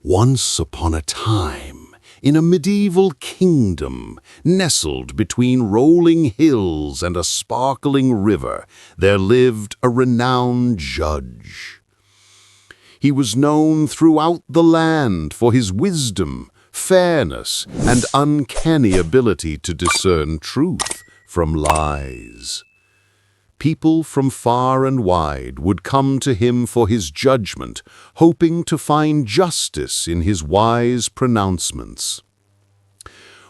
Once upon a time, in a medieval kingdom, nestled between rolling hills and a sparkling river, there lived a renowned judge. He was known throughout the land for his wisdom, fairness, and uncanny ability to discern truth from lies. People from far and wide would come to him for his judgment, hoping to find justice in his wise pronouncements.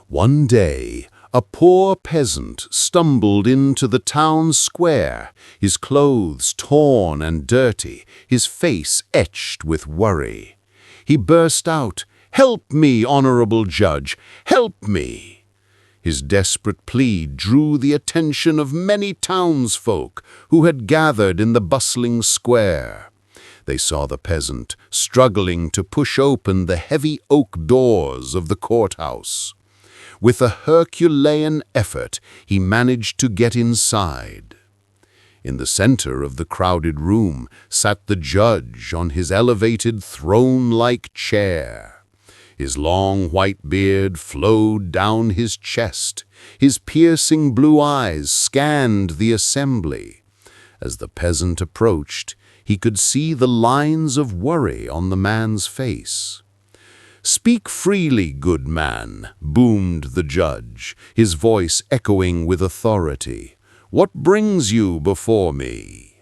One day, a poor peasant stumbled into the town square, his clothes torn and dirty, his face etched with worry. He burst out, "Help me, honorable judge, help me!" His desperate plea drew the attention of many townsfolk who had gathered in the bustling square. They saw the peasant struggling to push open the heavy oak doors of the courthouse. With a Herculean effort, he managed to get inside. In the center of the crowded room sat the judge on his elevated throne-like chair. His long white beard flowed down his chest. His piercing blue eyes scanned the assembly. As the peasant approached, he could see the lines of worry on the man's face. "Speak freely, good man," boomed the judge, his voice echoing with authority. "What brings you before me?"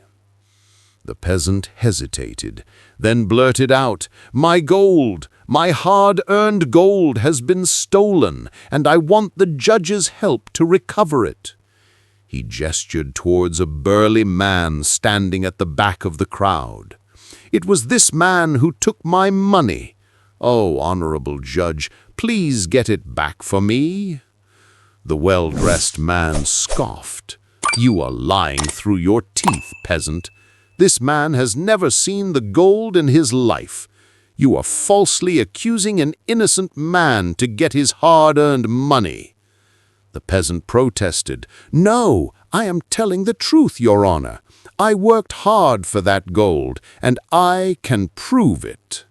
The peasant hesitated, then blurted out, "My gold! My hard-earned gold has been stolen, and I want the judge's help to recover it." He gestured towards a burly man standing at the back of the crowd. "It was this man who took my money. Oh, honorable judge, please get it back for me." The well-dressed man scoffed. "You are lying through your teeth, peasant. This man has never seen the gold in his life. You are falsely accusing an innocent man to get his hard-earned money." The peasant protested. "No, I am telling the truth, Your Honor. I worked hard for that gold, and I can prove it."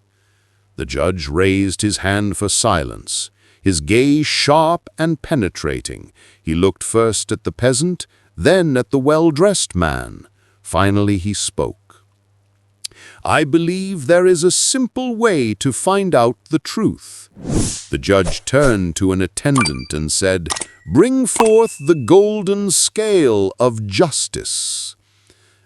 The judge raised his hand for silence, his gaze sharp and penetrating. He looked first at the peasant, then at the well-dressed man. Finally he spoke. "I believe there is a simple way to find out the truth." The judge turned to an attendant and said, "Bring forth the golden scale of justice."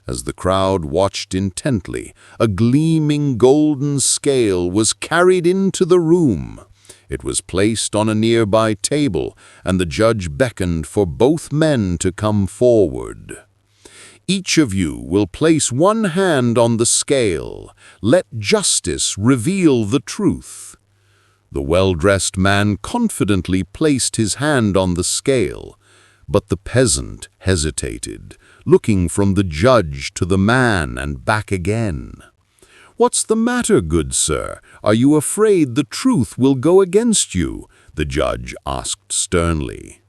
As the crowd watched intently, a gleaming golden scale was carried into the room. It was placed on a nearby table, and the judge beckoned for both men to come forward. "Each of you will place one hand on the scale. Let justice reveal the truth." The well-dressed man confidently placed his hand on the scale, but the peasant hesitated, looking from the judge to the man and back again. "What's the matter, good sir? Are you afraid the truth will go against you?" the judge asked sternly.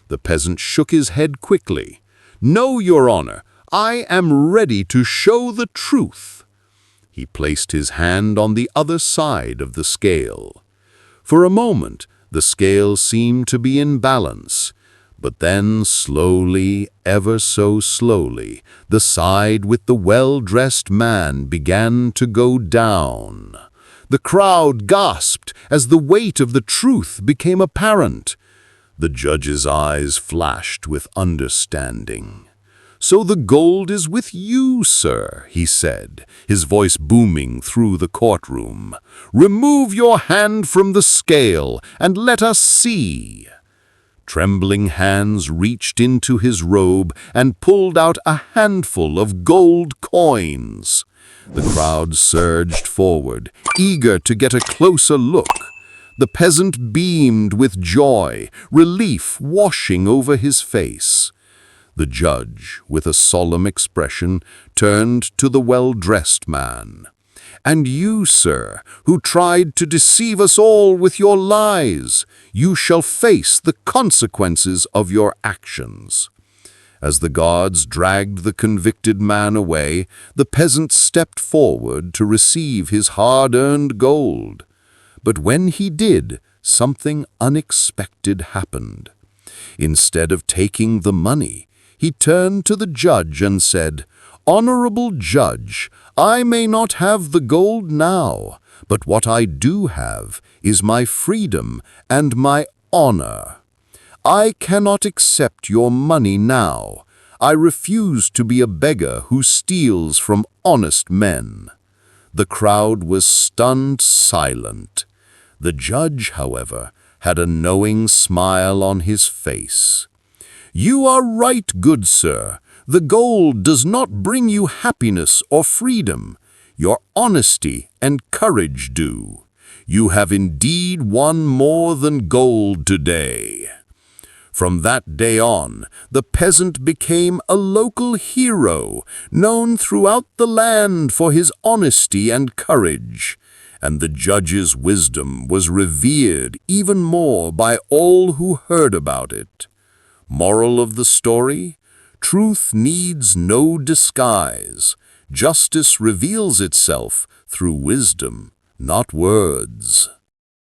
The peasant shook his head quickly. "No, Your Honor. I am ready to show the truth." He placed his hand on the other side of the scale. For a moment, the scale seemed to be in balance, but then slowly, ever so slowly, the side with the well-dressed man began to go down. The crowd gasped as the weight of the truth became apparent. The judge's eyes flashed with understanding. "So the gold is with you, sir," he said, his voice booming through the courtroom. "Remove your hand from the scale and let us see." Trembling hands reached into his robe and pulled out a handful of gold coins. The crowd surged forward, eager to get a closer look. The peasant beamed with joy, relief washing over his face. The judge, with a solemn expression, turned to the well-dressed man. "And you, sir, who tried to deceive us all with your lies, you shall face the consequences of your actions." As the guards dragged the convicted man away, the peasant stepped forward to receive his hard-earned gold. But when he did, something unexpected happened. Instead of taking the money, he turned to the judge and said, "Honorable judge, I may not have the gold now, but what I do have is my freedom and my honor. I cannot accept your money now. I refuse to be a beggar who steals from honest men." The crowd was stunned silent. The judge, however, had a knowing smile on his face. "You are right, good sir. The gold does not bring you happiness or freedom. Your honesty and courage do. You have indeed won more than gold today." From that day on, the peasant became a local hero, known throughout the land for his honesty and courage. And the judge's wisdom was revered even more by all who heard about it. Moral of the story? Truth needs no disguise. Justice reveals itself through wisdom, not words.